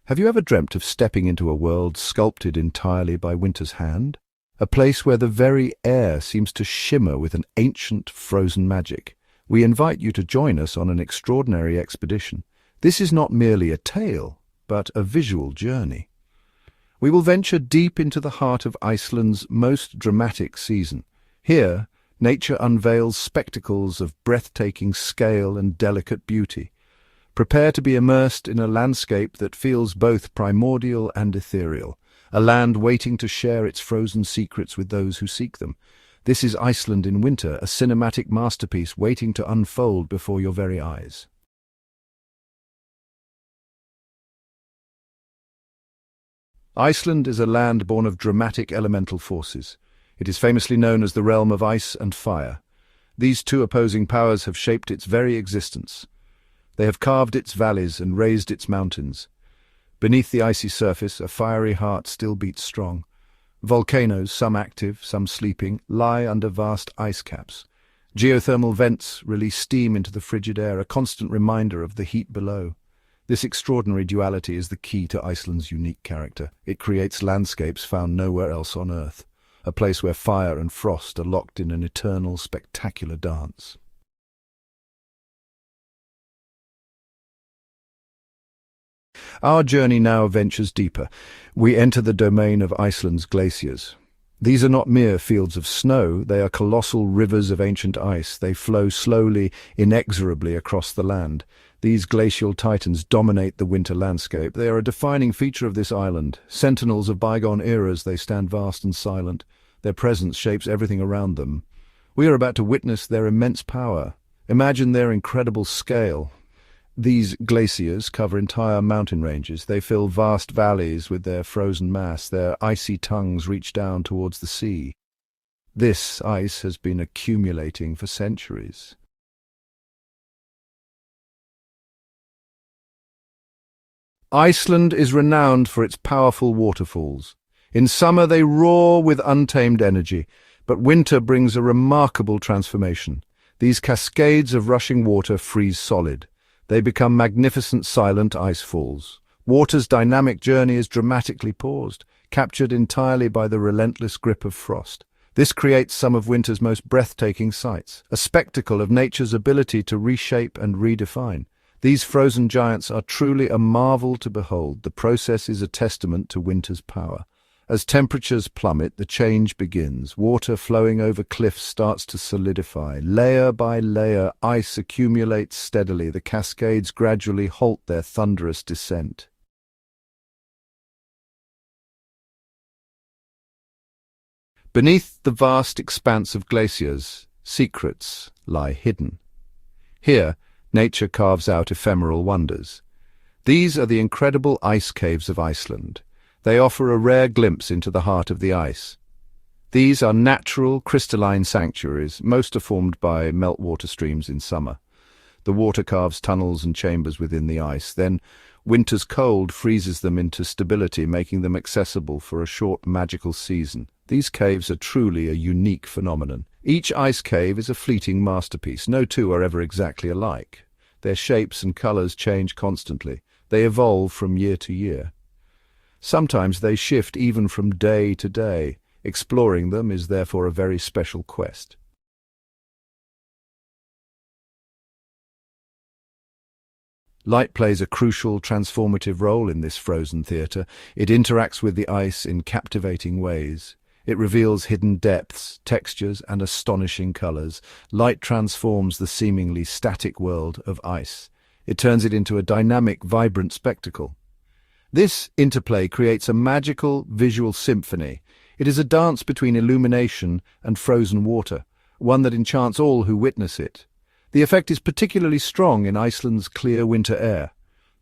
Have you ever dreamt of stepping into a world sculpted entirely by winter's hand? A place where the very air seems to shimmer with an ancient, frozen magic. We invite you to join us on an extraordinary expedition. This is not merely a tale, but a visual journey. We will venture deep into the heart of Iceland's most dramatic season. Here, nature unveils spectacles of breathtaking scale and delicate beauty. Prepare to be immersed in a landscape that feels both primordial and ethereal, a land waiting to share its frozen secrets with those who seek them. This is Iceland in winter, a cinematic masterpiece waiting to unfold before your very eyes. Iceland is a land born of dramatic elemental forces. It is famously known as the realm of ice and fire. These two opposing powers have shaped its very existence. They have carved its valleys and raised its mountains. Beneath the icy surface, a fiery heart still beats strong. Volcanoes, some active, some sleeping, lie under vast ice caps. Geothermal vents release steam into the frigid air, a constant reminder of the heat below. This extraordinary duality is the key to Iceland's unique character. It creates landscapes found nowhere else on Earth, a place where fire and frost are locked in an eternal, spectacular dance. Our journey now ventures deeper. We enter the domain of Iceland's glaciers. These are not mere fields of snow, they are colossal rivers of ancient ice. They flow slowly, inexorably across the land. These glacial titans dominate the winter landscape. They are a defining feature of this island. Sentinels of bygone eras, they stand vast and silent. Their presence shapes everything around them. We are about to witness their immense power. Imagine their incredible scale. These glaciers cover entire mountain ranges. They fill vast valleys with their frozen mass. Their icy tongues reach down towards the sea. This ice has been accumulating for centuries. Iceland is renowned for its powerful waterfalls. In summer they roar with untamed energy, but winter brings a remarkable transformation. These cascades of rushing water freeze solid. They become magnificent silent ice falls. Water's dynamic journey is dramatically paused, captured entirely by the relentless grip of frost. This creates some of winter's most breathtaking sights, a spectacle of nature's ability to reshape and redefine. These frozen giants are truly a marvel to behold. The process is a testament to winter's power. As temperatures plummet, the change begins. Water flowing over cliffs starts to solidify. Layer by layer, ice accumulates steadily. The cascades gradually halt their thunderous descent. Beneath the vast expanse of glaciers, secrets lie hidden. Here, nature carves out ephemeral wonders. These are the incredible ice caves of Iceland. They offer a rare glimpse into the heart of the ice. These are natural, crystalline sanctuaries. Most are formed by meltwater streams in summer. The water carves tunnels and chambers within the ice. Then, winter's cold freezes them into stability, making them accessible for a short magical season. These caves are truly a unique phenomenon. Each ice cave is a fleeting masterpiece. No two are ever exactly alike. Their shapes and colors change constantly. They evolve from year to year. Sometimes they shift even from day to day. Exploring them is therefore a very special quest. Light plays a crucial, transformative role in this frozen theatre. It interacts with the ice in captivating ways. It reveals hidden depths, textures, and astonishing colors. Light transforms the seemingly static world of ice. It turns it into a dynamic, vibrant spectacle. This interplay creates a magical visual symphony. It is a dance between illumination and frozen water, one that enchants all who witness it. The effect is particularly strong in Iceland's clear winter air.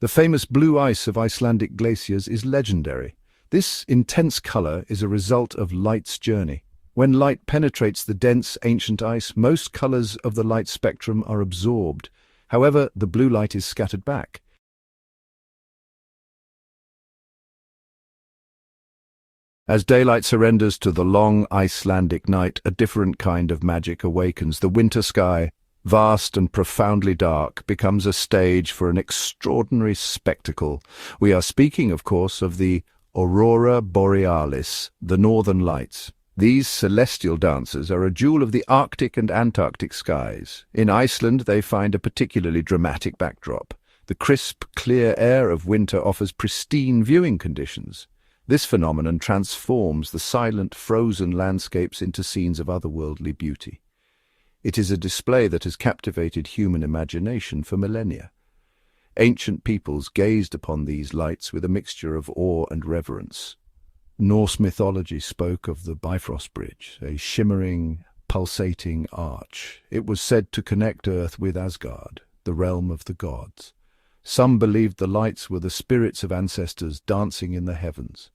The famous blue ice of Icelandic glaciers is legendary. This intense color is a result of light's journey. When light penetrates the dense, ancient ice, most colors of the light spectrum are absorbed. However, the blue light is scattered back. As daylight surrenders to the long Icelandic night, a different kind of magic awakens. The winter sky vast and profoundly dark, becomes a stage for an extraordinary spectacle. We are speaking, of course, of the Aurora Borealis, the northern lights. These celestial dancers are a jewel of the Arctic and Antarctic skies. In Iceland, they find a particularly dramatic backdrop. The crisp, clear air of winter offers pristine viewing conditions. This phenomenon transforms the silent, frozen landscapes into scenes of otherworldly beauty. It is a display that has captivated human imagination for millennia. Ancient peoples gazed upon these lights with a mixture of awe and reverence. Norse mythology spoke of the Bifrost Bridge, a shimmering, pulsating arch. It was said to connect Earth with Asgard, the realm of the gods. Some believed the lights were the spirits of ancestors dancing in the heavens.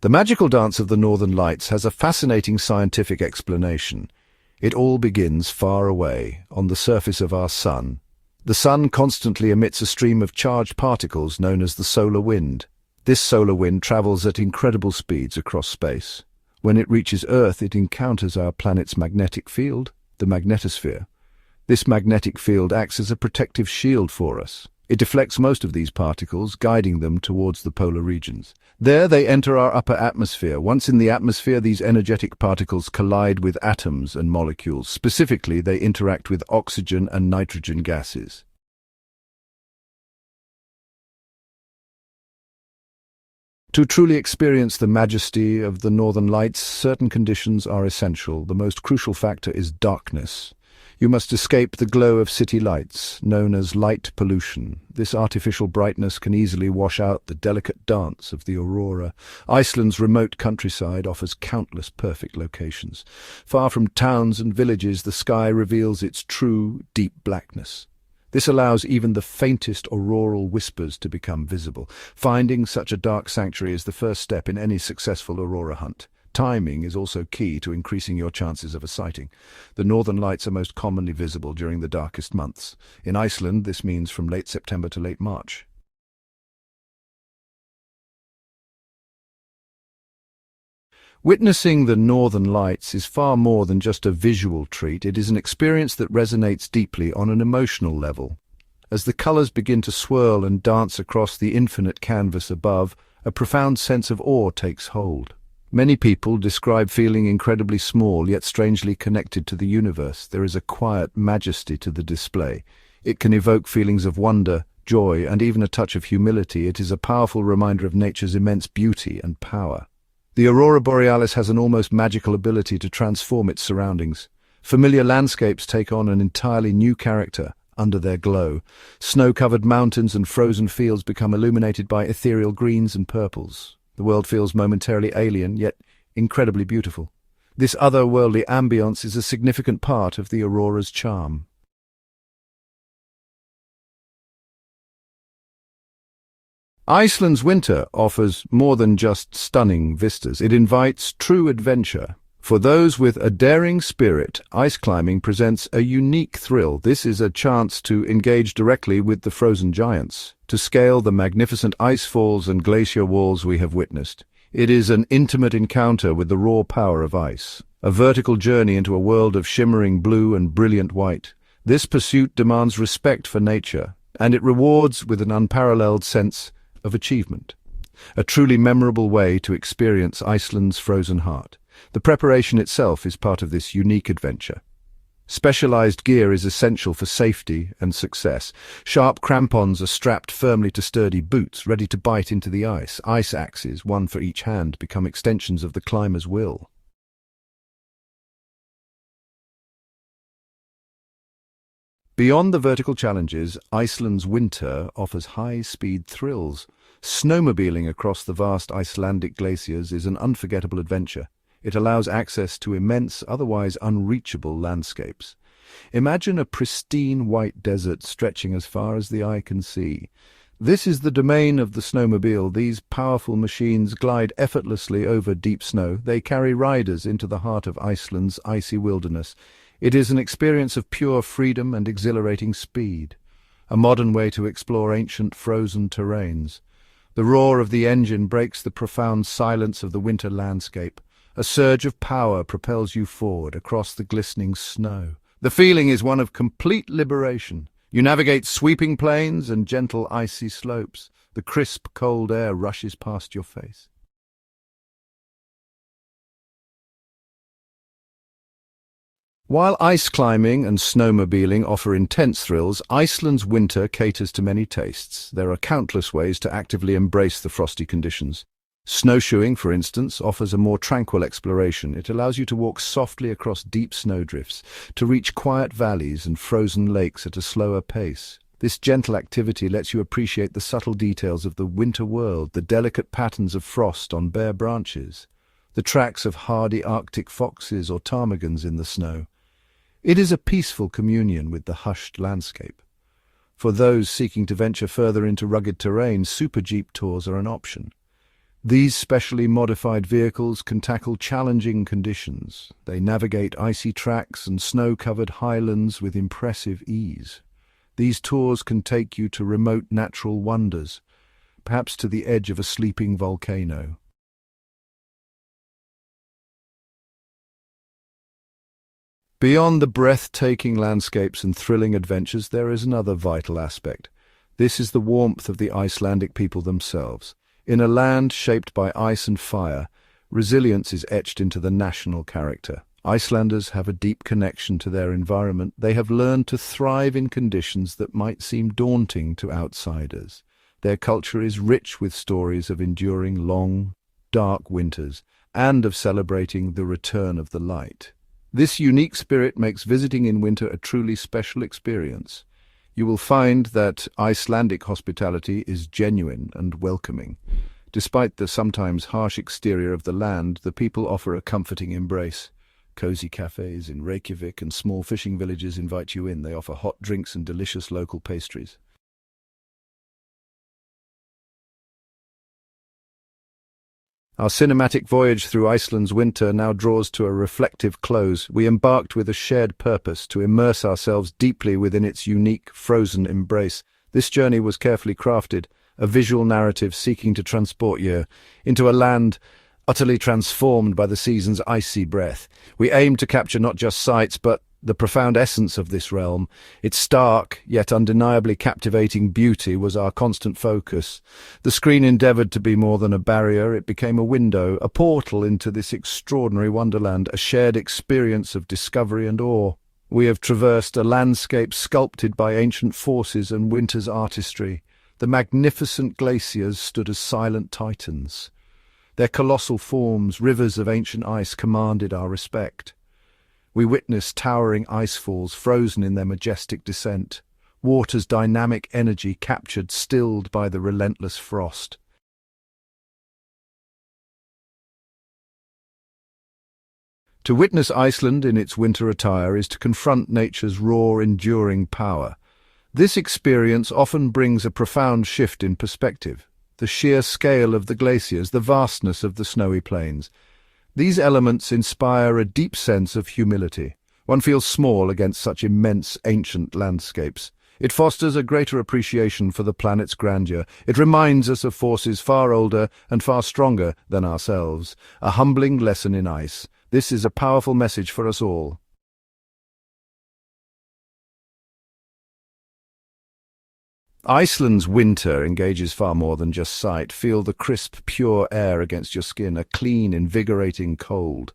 The magical dance of the Northern Lights has a fascinating scientific explanation. It all begins far away, on the surface of our Sun. The Sun constantly emits a stream of charged particles known as the solar wind. This solar wind travels at incredible speeds across space. When it reaches Earth, it encounters our planet's magnetic field, the magnetosphere. This magnetic field acts as a protective shield for us. It deflects most of these particles, guiding them towards the polar regions. There they enter our upper atmosphere. Once in the atmosphere, these energetic particles collide with atoms and molecules. Specifically, they interact with oxygen and nitrogen gases. To truly experience the majesty of the Northern Lights, certain conditions are essential. The most crucial factor is darkness. You must escape the glow of city lights, known as light pollution. This artificial brightness can easily wash out the delicate dance of the aurora. Iceland's remote countryside offers countless perfect locations. Far from towns and villages, the sky reveals its true, deep blackness. This allows even the faintest auroral whispers to become visible. Finding such a dark sanctuary is the first step in any successful aurora hunt. Timing is also key to increasing your chances of a sighting. The northern lights are most commonly visible during the darkest months. In Iceland, this means from late September to late March. Witnessing the northern lights is far more than just a visual treat. It is an experience that resonates deeply on an emotional level. As the colors begin to swirl and dance across the infinite canvas above, a profound sense of awe takes hold. Many people describe feeling incredibly small, yet strangely connected to the universe. There is a quiet majesty to the display. It can evoke feelings of wonder, joy, and even a touch of humility. It is a powerful reminder of nature's immense beauty and power. The Aurora Borealis has an almost magical ability to transform its surroundings. Familiar landscapes take on an entirely new character under their glow. Snow-covered mountains and frozen fields become illuminated by ethereal greens and purples. The world feels momentarily alien, yet incredibly beautiful. This otherworldly ambience is a significant part of the aurora's charm. Iceland's winter offers more than just stunning vistas. It invites true adventure. For those with a daring spirit, ice climbing presents a unique thrill. This is a chance to engage directly with the frozen giants, to scale the magnificent ice falls and glacier walls we have witnessed. It is an intimate encounter with the raw power of ice, a vertical journey into a world of shimmering blue and brilliant white. This pursuit demands respect for nature, and it rewards with an unparalleled sense of achievement. A truly memorable way to experience Iceland's frozen heart. The preparation itself is part of this unique adventure. Specialized gear is essential for safety and success. Sharp crampons are strapped firmly to sturdy boots, ready to bite into the ice. Ice axes, one for each hand, become extensions of the climber's will. Beyond the vertical challenges, Iceland's winter offers high-speed thrills. Snowmobiling across the vast Icelandic glaciers is an unforgettable adventure. It allows access to immense, otherwise unreachable landscapes. Imagine a pristine white desert stretching as far as the eye can see. This is the domain of the snowmobile. These powerful machines glide effortlessly over deep snow. They carry riders into the heart of Iceland's icy wilderness. It is an experience of pure freedom and exhilarating speed, a modern way to explore ancient frozen terrains. The roar of the engine breaks the profound silence of the winter landscape, A surge of power propels you forward across the glistening snow. The feeling is one of complete liberation. You navigate sweeping plains and gentle icy slopes. The crisp, cold air rushes past your face. While ice climbing and snowmobiling offer intense thrills, Iceland's winter caters to many tastes. There are countless ways to actively embrace the frosty conditions. Snowshoeing, for instance, offers a more tranquil exploration. It allows you to walk softly across deep snowdrifts, to reach quiet valleys and frozen lakes at a slower pace. This gentle activity lets you appreciate the subtle details of the winter world, the delicate patterns of frost on bare branches, the tracks of hardy Arctic foxes or ptarmigans in the snow. It is a peaceful communion with the hushed landscape. For those seeking to venture further into rugged terrain, super jeep tours are an option. These specially modified vehicles can tackle challenging conditions. They navigate icy tracks and snow-covered highlands with impressive ease. These tours can take you to remote natural wonders, perhaps to the edge of a sleeping volcano. Beyond the breathtaking landscapes and thrilling adventures, there is another vital aspect. This is the warmth of the Icelandic people themselves. In a land shaped by ice and fire, resilience is etched into the national character. Icelanders have a deep connection to their environment. They have learned to thrive in conditions that might seem daunting to outsiders. Their culture is rich with stories of enduring long, dark winters and of celebrating the return of the light. This unique spirit makes visiting in winter a truly special experience. You will find that Icelandic hospitality is genuine and welcoming. Despite the sometimes harsh exterior of the land, the people offer a comforting embrace. Cozy cafes in Reykjavik and small fishing villages invite you in. They offer hot drinks and delicious local pastries. Our cinematic voyage through Iceland's winter now draws to a reflective close. We embarked with a shared purpose to immerse ourselves deeply within its unique, frozen embrace. This journey was carefully crafted, a visual narrative seeking to transport you into a land utterly transformed by the season's icy breath. We aimed to capture not just sights, but the profound essence of this realm. Its stark, yet undeniably captivating beauty was our constant focus. The screen endeavoured to be more than a barrier. It became a window, a portal into this extraordinary wonderland, a shared experience of discovery and awe. We have traversed a landscape sculpted by ancient forces and winter's artistry. The magnificent glaciers stood as silent titans. Their colossal forms, rivers of ancient ice, commanded our respect. We witnessed towering icefalls frozen in their majestic descent, water's dynamic energy captured, stilled by the relentless frost. To witness Iceland in its winter attire is to confront nature's raw, enduring power. This experience often brings a profound shift in perspective. The sheer scale of the glaciers, the vastness of the snowy plains. These elements inspire a deep sense of humility. One feels small against such immense, ancient landscapes. It fosters a greater appreciation for the planet's grandeur. It reminds us of forces far older and far stronger than ourselves. A humbling lesson in ice. This is a powerful message for us all. Iceland's winter engages far more than just sight. Feel the crisp, pure air against your skin, a clean, invigorating cold.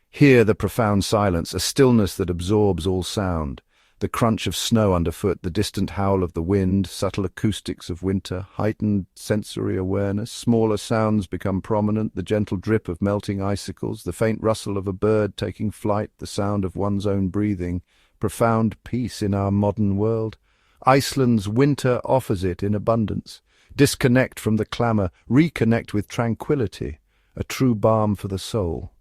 Hear the profound silence, a stillness that absorbs all sound. The crunch of snow underfoot, the distant howl of the wind, subtle acoustics of winter, heightened sensory awareness. Smaller sounds become prominent, the gentle drip of melting icicles, the faint rustle of a bird taking flight, the sound of one's own breathing. Profound peace in our modern world. Iceland's winter offers it in abundance. Disconnect from the clamour, reconnect with tranquility, a true balm for the soul.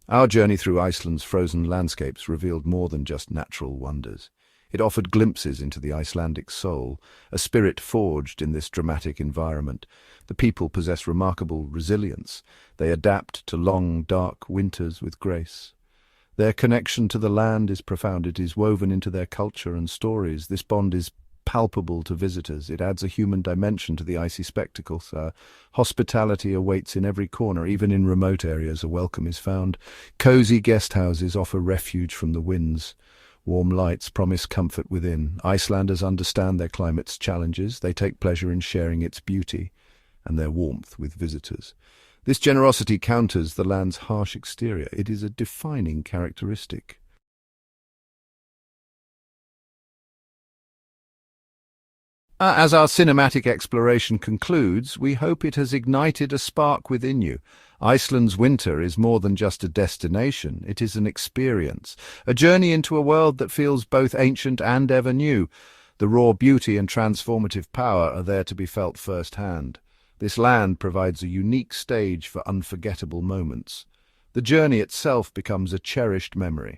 Our journey through Iceland's frozen landscapes revealed more than just natural wonders. It offered glimpses into the Icelandic soul, a spirit forged in this dramatic environment. The people possess remarkable resilience. They adapt to long, dark winters with grace. Their connection to the land is profound. It is woven into their culture and stories. This bond is palpable to visitors. It adds a human dimension to the icy spectacles. Hospitality awaits in every corner, even in remote areas. A welcome is found. Cozy guest houses offer refuge from the winds. Warm lights promise comfort within. Icelanders understand their climate's challenges. They take pleasure in sharing its beauty and their warmth with visitors. This generosity counters the land's harsh exterior. It is a defining characteristic. As our cinematic exploration concludes, we hope it has ignited a spark within you. Iceland's winter is more than just a destination. It is an experience, a journey into a world that feels both ancient and ever new. The raw beauty and transformative power are there to be felt firsthand. This land provides a unique stage for unforgettable moments. The journey itself becomes a cherished memory.